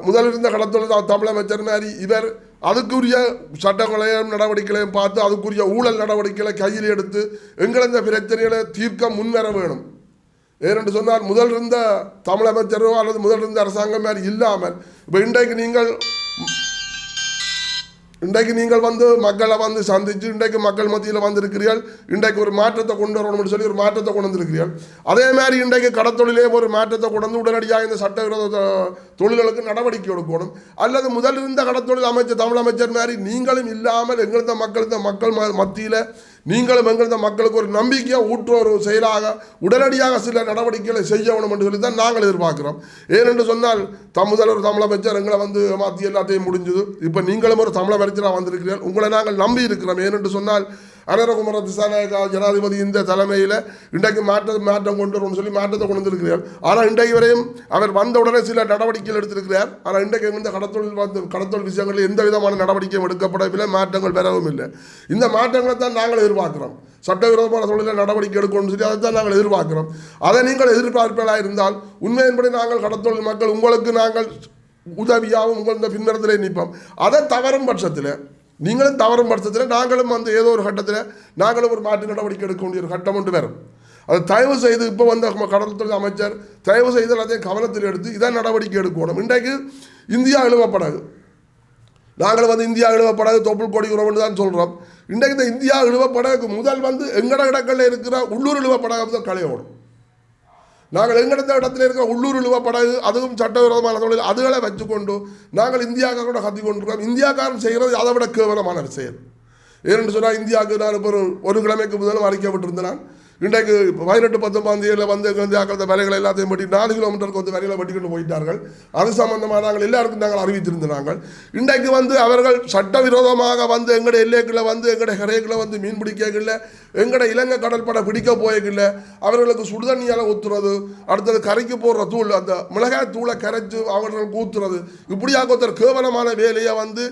முதல் இருந்த கடத்தொழில் தமிழமைச்சர் மாதிரி இவர் அதுக்குரிய சட்டங்களையும் நடவடிக்கைகளையும் பார்த்து அதுக்குரிய ஊழல் நடவடிக்கைகளை கையில் எடுத்து எங்கள் இந்த பிரச்சனைகளை தீர்க்க முன்வர வேணும். ஏனென்று சொன்னால் முதல் இருந்த தமிழமைச்சரோ அல்லது முதல் இருந்த அரசாங்கம் மாதிரி இல்லாமல் இப்போ இன்றைக்கு நீங்கள் மக்களை சந்தித்து இன்றைக்கு மக்கள் மத்தியில் வந்திருக்கிறீர்கள். இன்றைக்கு ஒரு மாற்றத்தை கொண்டு வரணும்னு சொல்லி ஒரு மாற்றத்தை கொண்டு வந்திருக்கிறீர்கள். அதே மாதிரி இன்றைக்கு கடத்தொழிலே ஒரு மாற்றத்தை கொண்டு வந்து உடனடியாக இந்த சட்டவிரோத தொழில்களுக்கு நடவடிக்கை எடுக்கணும். அல்லது முதல் இருந்த கடத்தொழில் தமிழ் அமைச்சர் மாதிரி நீங்களும் இல்லாமல் எங்களது மக்கள் மத்தியில் நீங்களும் எங்களது மக்களுக்கு ஒரு நம்பிக்கையாக ஊற்ற ஒரு செயலாக உடனடியாக சில நடவடிக்கைகளை செய்யணும் என்று சொல்லி தான் நாங்கள் எதிர்பார்க்கிறோம். ஏனென்று சொன்னால் முதல்வர் தமிழமைச்சர் எங்களை மாற்றி எல்லாத்தையும் முடிஞ்சது. இப்போ நீங்களும் ஒரு தமிழமைச்சராக வந்திருக்கிறீர்கள். உங்களை நாங்கள் நம்பி இருக்கிறோம். ஏனென்று சொன்னால் அனரகுமார திசாநாயக்கா ஜனாதிபதி இந்த தலைமையில் இன்றைக்கு மாற்றம் கொண்டு வரும்னு சொல்லி மாற்றத்தை கொண்டு வந்திருக்கிறார். ஆனால் இன்றைக்கு வரையும் அவர் வந்த உடனே சில நடவடிக்கைகள் எடுத்திருக்கிறார். ஆனால் இன்றைக்கு இந்த கடத்தொழில் விஷயங்களில் எந்த விதமான நடவடிக்கையும் எடுக்கப்படவில்லை, மாற்றங்கள் பெறவும் இல்லை. இந்த மாற்றங்களை தான் நாங்கள் எதிர்பார்க்கிறோம். சட்டவிரோதமான தொழிலில் நடவடிக்கை எடுக்கணும்னு சொல்லி அதை தான் நாங்கள் எதிர்பார்க்கிறோம். அதை நீங்கள் எதிர்பார்ப்பதாக இருந்தால் உண்மையின்படி நாங்கள் கடத்தொழில் மக்கள் உங்களுக்கு நாங்கள் உதவியாகவும் உங்கள் இந்த பின்னரத்திலே நிற்போம். அதை தவறும் பட்சத்தில் நீங்களும் தவறும் பட்சத்தில் நாங்களும் வந்து ஏதோ ஒரு கட்டத்தில் நாங்களும் ஒரு மாற்று நடவடிக்கை எடுக்க வேண்டிய ஒரு கட்டம் ஒன்று வரும். அது தயவு செய்து இப்போ வந்த கடல்துறை அமைச்சர் தயவு செய்து எல்லாத்தையும் கவனத்தில் எடுத்து இதான் நடவடிக்கை எடுக்கணும். இன்றைக்கு இந்தியா இழுவப்படாது, நாங்கள் வந்து இந்தியா இழுவப்படாது தொப்புள் கொடி உறவுன்னு தான் சொல்கிறோம். இன்றைக்கு இந்த இந்தியா இழுவப்படாதுக்கு முதல் வந்து எங்கட இடங்களில் இருக்கிற உள்ளூர் இழுவப்படாத களையோடும். நாங்கள் எங்கெடுத்த இடத்துல இருக்கிற உள்ளூர் இழுவப்படாது, அதுவும் சட்டவிரோதமான தொழில் அதுகளை வச்சுக்கொண்டு நாங்கள் இந்தியாக்காரோட கத்தி கொண்டிருக்கோம். இந்தியாக்காரன் செய்கிறது அதை விட கேவலமான செயல். ஏன்னு சொன்னால் இந்தியாவுக்கு நான் இப்போ ஒரு கிழமைக்கு முதலும் அறிக்கப்பட்டிருந்தேன். நான் இன்றைக்கு 18-19 வந்து இந்தியாக்கள வேலைகளை எல்லாத்தையும் பற்றி 4 கிலோமீட்டருக்கு வந்து வேலைகளை பட்டிக்கொண்டு போயிட்டார்கள். அது சம்பந்தமாக நாங்கள் எல்லாருக்கும் நாங்கள் அறிவித்திருந்தாங்க. இன்றைக்கு வந்து அவர்கள் சட்டவிரோதமாக வந்து எங்களுடைய எல்லைக்குள்ளே வந்து எங்களுடைய கரைக்குள்ளே வந்து மீன் பிடிக்கல, எங்களுடைய இலங்கை கடற்படை பிடிக்க போயக்கில்லை, அவர்களுக்கு சுடுதண்ணியால் ஊற்றுறது, அடுத்தது கரைக்கு போடுற தூள் அந்த மிளகாய் தூளை கரைச்சி அவர்களுக்கு ஊற்றுறது, இப்படியாக ஒருத்தர் கேவலமான வேலையை வந்து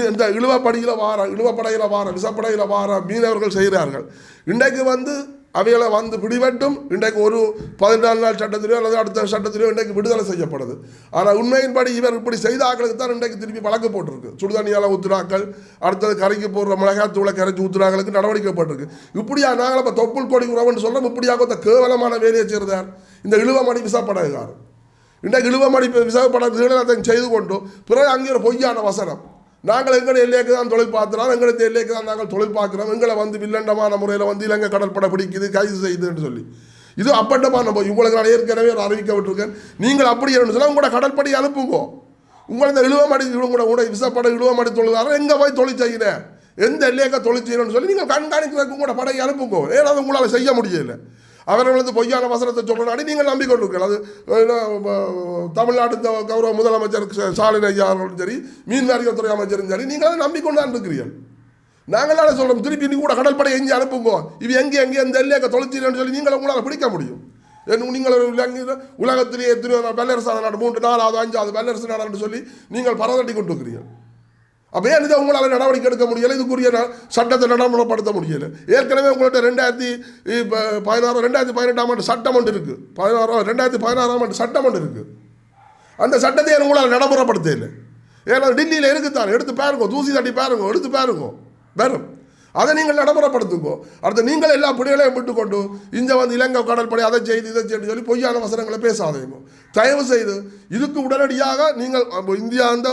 இந்த இழுவப்படையில் வார விசப்படையில் வார மீனவர்கள் செய்கிறார்கள். இன்றைக்கு வந்து அவைகளை வந்து பிடிபட்டும் இன்றைக்கு ஒரு 14 நாள் சட்டத்திலேயோ அல்லது அடுத்த சட்டத்திலேயோ இன்றைக்கு விடுதலை செய்யப்படுது. ஆனால் உண்மையின்படி இவர் இப்படி செய்த ஆக்களுக்கு தான் இன்றைக்கு திருப்பி வழக்கு போட்டிருக்கு. சுடுதண்ணியால் ஊத்துறாக்கள், அடுத்தது கரைக்கு போடுற மிளகாய் தூளை கரைச்சி ஊத்துறாங்களுக்கு நடவடிக்கை போட்டிருக்கு. இப்படியா நாங்கள் இப்போ தொப்புள் கொடி உறவுன்னு சொல்கிறோம். இப்படியாக இந்த கேவலமான வேலையை செய்கிறார் இந்த இழுவமடி விசப்படகார். இன்றைக்கு இழுவமடி விசப்படத்தை செய்து கொண்டு பிறகு அங்கே ஒரு பொய்யான வசனம், நாங்கள் எங்கள் எல்லைக்கு தான் தொழில் பார்த்துறோம், எங்களுக்கு எல்லைக்கு தான் நாங்கள் தொழில் பார்க்குறோம், எங்களை வந்து வில்லண்டமான முறையில் வந்து இலங்கை கடற்படை பிடிக்குது கைது செய்யுதுன்னு சொல்லி இது அப்பட்டமான போய் உங்களுக்கு நான் ஏற்கனவே அறிவிக்கப்பட்டிருக்கேன். நீங்கள் அப்படி சொன்னால் உங்களோட கடற்படை அனுப்புங்க. உங்களை இந்த இழுவமடி கூட விசப்படை இழுவமடி தொழிலாளர் எங்கே போய் தொழில் செய்கிறேன், எந்த எல்லையக்க தொழில் செய்யணும்னு சொல்லி நீங்கள் கண்காணிக்கிறதுக்கு உங்களோட படையை அனுப்புங்க. ஏன்னா அது உங்களால் செய்ய முடியலை. அவர்கள் வந்து பொய்யான வசனத்தை சொல்கிறாடி நீங்கள் நம்பிக்கொண்டிருக்கீர்கள். அது தமிழ்நாட்டு கௌரவ முதலமைச்சர் ஸ்டாலின் ஐயா அவர்களும் சரி, மீன்வாரியல் துறை அமைச்சரும் சரி, நீங்கள் அதை நம்பிக்கொண்டான் இருக்கிறீர்கள். நாங்களால சொல்கிறோம் திருப்பி நீ கூட கடற்படை எங்கே அனுப்புங்க, இது எங்கே எந்த எல்லையக்க தொலைச்சின்னு சொல்லி நீங்கள் உங்களால் பிடிக்க முடியும். நீங்கள் உலகத்திலேயே வல்லரசு நாடு 3, 4, 5 வல்லரசு நாடுன்னு சொல்லி நீங்கள் பரதட்டி கொண்டு இருக்கிறீர்கள். அப்போ ஏன் இதை உங்களால் நடவடிக்கை எடுக்க முடியலை, இதுக்குரிய சட்டத்தை நடைமுறைப்படுத்த முடியலை. ஏற்கனவே உங்கள்கிட்ட 2018 ஆண்டு சட்டம் ஒன்று இருக்குது, 2016 ஆண்டு சட்டம் ஒன்று இருக்குது. அந்த சட்டத்தை உங்களால் நடைமுறைப்படுத்த இல்லை. ஏன்னா டெல்லியில் இருக்குத்தான், எடுத்து பாருங்க, தூசி தட்டி பாருங்க, எடுத்து பாருங்க வெறும் அதை நீங்கள் நடைமுறைப்படுத்துங்கோ. அடுத்து நீங்கள் எல்லா பிடிகளையும் விட்டுக்கொண்டு இங்கே வந்து இலங்கை கடற்படை அதை செய்து இதை செய்து சொல்லி பொய்யான வசனங்களை பேசாதீங்க தயவு செய்து. இதுக்கு உடனடியாக நீங்கள் இந்தியா அந்த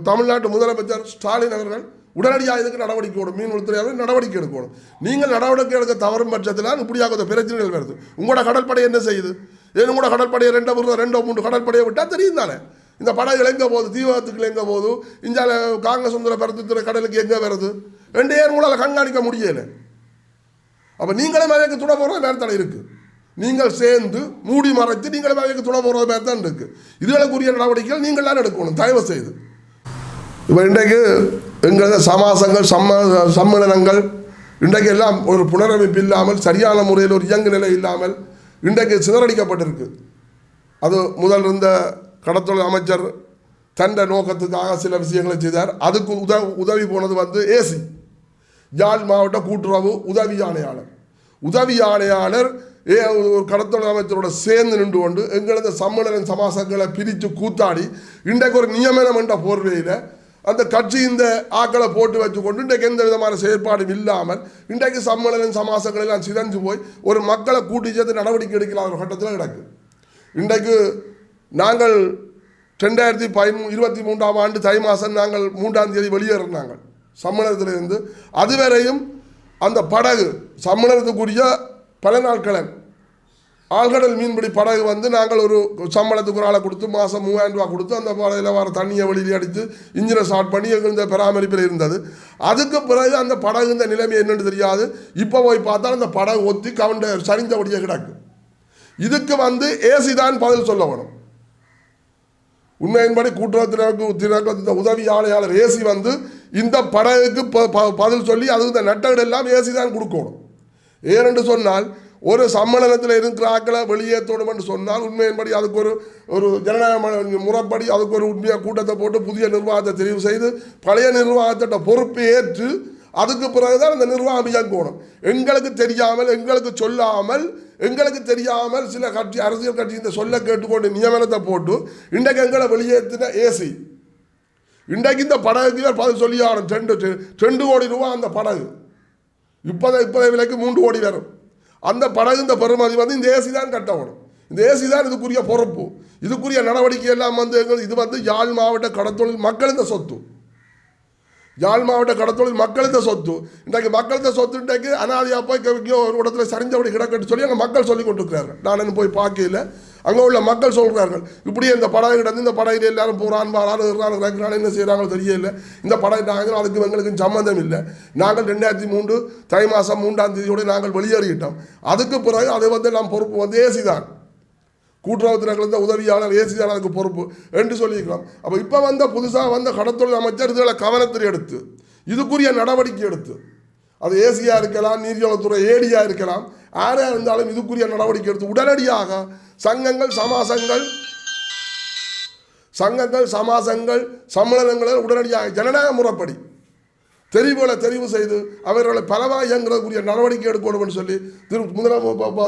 தமிழ்நாட்டு முதலமைச்சர் ஸ்டாலின் அவர்கள் உடனடியாக இதுக்கு நடவடிக்கை எடுக்கணும், மீன்வளத்துறையாக நடவடிக்கை எடுக்கணும். நீங்கள் நடவடிக்கை எடுக்க தவறும் பட்சத்தில் இப்படியாக பிரச்சனைகள் வருது. உங்களோட கடற்படை என்ன செய்யுது, ஏன் உங்களோட கடற்படையை 2-3 கடற்படையை விட்டால் தெரியும் தானே இந்த படகுகள் எங்கே போகுது, தீவிரத்துக்கு எங்கே போகுது, இந்தியாவில் காங்கிரஸ் சுந்தர பருத்தித்துறை கடலுக்கு எங்கே வருது, 2 ஏர் உங்களால் கண்காணிக்க முடியலை. அப்போ நீங்களே மேலே துணை போடுற மாதிரி தானே இருக்குது. நீங்கள் சேர்ந்து மூடி மறைத்து நீங்களே மேலே துணை போடுற மாதிரி தான் இருக்குது. இதுகளுக்குரிய நடவடிக்கைகள் நீங்கள் தான் எடுக்கணும் தயவு செய்து. இப்போ இன்றைக்கு எங்கள் சமாசங்கள் சம்மேளனங்கள் இன்றைக்கு எல்லாம் ஒரு புனரமைப்பு இல்லாமல் சரியான முறையில் ஒரு இயங்கு நிலை இல்லாமல் இன்றைக்கு சிதறடிக்கப்பட்டிருக்கு. அது முதல் இருந்த கடத்தொழில் அமைச்சர் தண்ட நோக்கத்துக்காக சில விஷயங்களை செய்தார். அதுக்கு உதவி போனது வந்து ஏசி யாழ் மாவட்ட கூட்டுறவு உதவி ஆணையாளர் ஒரு கடத்தொழில் அமைச்சரோட சேர்ந்து நின்று கொண்டு எங்களது சம்மேளன சமாசங்களை பிரித்து கூத்தாடி இன்றைக்கு ஒரு நியமனம் என்ற போர்வையில் அந்த கட்சி இந்த ஆக்களை போட்டு வச்சுக்கொண்டு இன்றைக்கு எந்த விதமான செயற்பாடும் இல்லாமல் இன்றைக்கு சம்மேளன சமாசங்கள் எல்லாம் சிதைஞ்சு போய் ஒரு மக்களை கூட்டி சேர்த்து நடவடிக்கை எடுக்கலாம் ஒரு கட்டத்தில் கிடக்கு. இன்றைக்கு நாங்கள் 2023 ஆண்டு தை மாதம் நாங்கள் 3ஆம் தேதி வெளியேறினாங்க சம்மேளனத்திலிருந்து. அதுவரையும் அந்த படகு சம்மேளனத்துக்குரிய பல நாட்களன் ஆழ்கடல் மீன்பிடி படகு வந்து நாங்கள் ஒரு சம்பளத்துக்கு ஒரு ஆளை கொடுத்து மாதம் 3000 ரூபா கொடுத்து அந்த படகில் வர தண்ணியை வெளியே அடித்து இன்ஜினை ஸ்டார்ட் பண்ணி இந்த பராமரிப்பில் இருந்தது. அதுக்கு பிறகு அந்த படகு இந்த நிலைமை என்னென்னு தெரியாது. இப்போ போய் பார்த்தா அந்த படகு ஒத்தி கவுண்ட சரிந்தபடியே கிடக்கு. இதுக்கு வந்து ஏசி தான் பதில் சொல்ல வேணும். உண்மையின்படி கூட்டுறவு திணைக்களத்தின் உதவி ஆணையாளர் ஏசி வந்து இந்த படகுக்கு பதில் சொல்லி அது இந்த நட்டகடு எல்லாம் ஏசி தான் கொடுக்கணும். ஏனென்று சொன்னால் ஒரு சம்மேளனத்தில் இருக்கிற ஆக்களை வெளியேற்றணும் என்று சொன்னால் உண்மையின்படி அதுக்கு ஒரு ஜனநாயக முறைப்படி அதுக்கு ஒரு உண்மையாக கூட்டத்தை போட்டு புதிய நிர்வாகத்தை தெரிவு செய்து பழைய நிர்வாகத்திட்ட பொறுப்பை ஏற்று அதுக்கு பிறகுதான் அந்த நிர்வாகம் இயங்கணும். எங்களுக்கு தெரியாமல் எங்களுக்கு சொல்லாமல் எங்களுக்கு தெரியாமல் சில கட்சி அரசியல் கட்சி இந்த சொல்ல கேட்டுக்கொண்டு நியமனத்தை போட்டு இன்றைக்கு எங்களை வெளியேற்றின ஏசி இன்றைக்கு இந்த படகுக்கு பதில் சொல்லி ஆகணும். 2 கோடி ரூபா அந்த படகு இப்போதை விலைக்கு 3 கோடி வரும். அந்த படகு இந்த பெறுமதி வந்து இந்த ஏசி தான் கட்டணும். இந்த ஏசி தான் இதுக்குரிய பொறுப்பு. இதுக்குரிய நடவடிக்கை எல்லாம் வந்து இது வந்து யாழ் மாவட்ட கடத்தொழில் மக்களின் சொத்து. யாழ் மாவட்ட கடத்தொழில் மக்களின் சொத்து. இன்றைக்கு மக்களின் சொத்து இன்றைக்கு அனாதையாக போய் ஒரு இடத்துல சரிஞ்சபடி கிடக்கட்டு சொல்லி அங்கே மக்கள் சொல்லி கொண்டிருக்கிறார்கள். நான் போய் பார்க்கல, அங்கே உள்ள மக்கள் சொல்கிறார்கள் இப்படியே இந்த படகு கிடந்து இந்த படகுல எல்லாரும் போகிறான் வாரான்னு இருக்கிறான் என்ன செய்கிறாங்களோ தெரியல. இந்த படகு நாங்கள் அதுக்கு எங்களுக்கு சம்மந்தம் இல்லை. நாங்கள் 2003 தை மாதம் 3ஆம் தேதியோடு நாங்கள் வெளியேறிட்டோம். அதுக்கு பிறகு அதை வந்து நாம் பொறுப்பு வந்து ஏசி தான், கூட்டுறவுத்துறைகள் இருந்த உதவியாளர் ஏசி தான் அதுக்கு பொறுப்பு என்று சொல்லியிருக்கலாம். அப்போ இப்போ வந்த புதுசாக வந்த கடத்தொழில் அமைச்சர் இதுகளை கவனத்தில் எடுத்து இதுக்குரிய நடவடிக்கை எடுத்து அது ஏசியாக இருக்கலாம், நீர்வளத்துறை ஏடியாக இருக்கலாம், யாராக இருந்தாலும் இதுக்குரிய நடவடிக்கை எடுத்து உடனடியாக சங்கங்கள் சமாசங்கள் சம்மேளனங்களை உடனடியாக ஜனநாயக முறைப்படி தெரிவு செய்து அவர்களை பலவாக இயங்குறதுக்குரிய நடவடிக்கை எடுக்கணும் என்று சொல்லி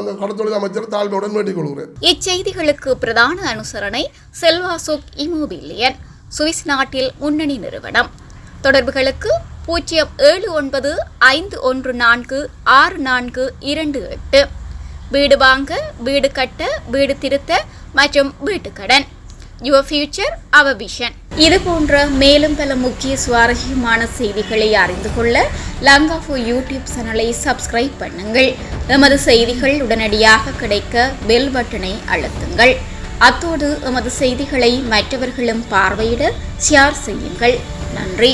அந்த கடத்தொழில் அமைச்சர் தாழ்மையுடன் வேண்டிக் கொள்கிறேன். இச்செய்திகளுக்கு பிரதான அனுசரணை செல்வாசோக் இமோபிலியன், சுவிஸ் நாட்டில் முன்னணி நிறுவனம். தொடர்புகளுக்கு 07951464228. வீடு வாங்க, வீடு கட்ட, வீடு திருத்த மற்றும் வீட்டுக்கடன். Your future, our vision. இது போன்ற மேலும் பல முக்கிய சுவாரஸ்யமான செய்திகளை அறிந்து கொள்ள லங்காஃபோ யூடியூப் சேனலை சப்ஸ்கிரைப் பண்ணுங்கள். எமது செய்திகள் உடனடியாக கிடைக்க பெல் பட்டனை அழுத்துங்கள். அத்தோடு எமது செய்திகளை மற்றவர்களும் பார்வையிட ஷேர் செய்யுங்கள். நன்றி.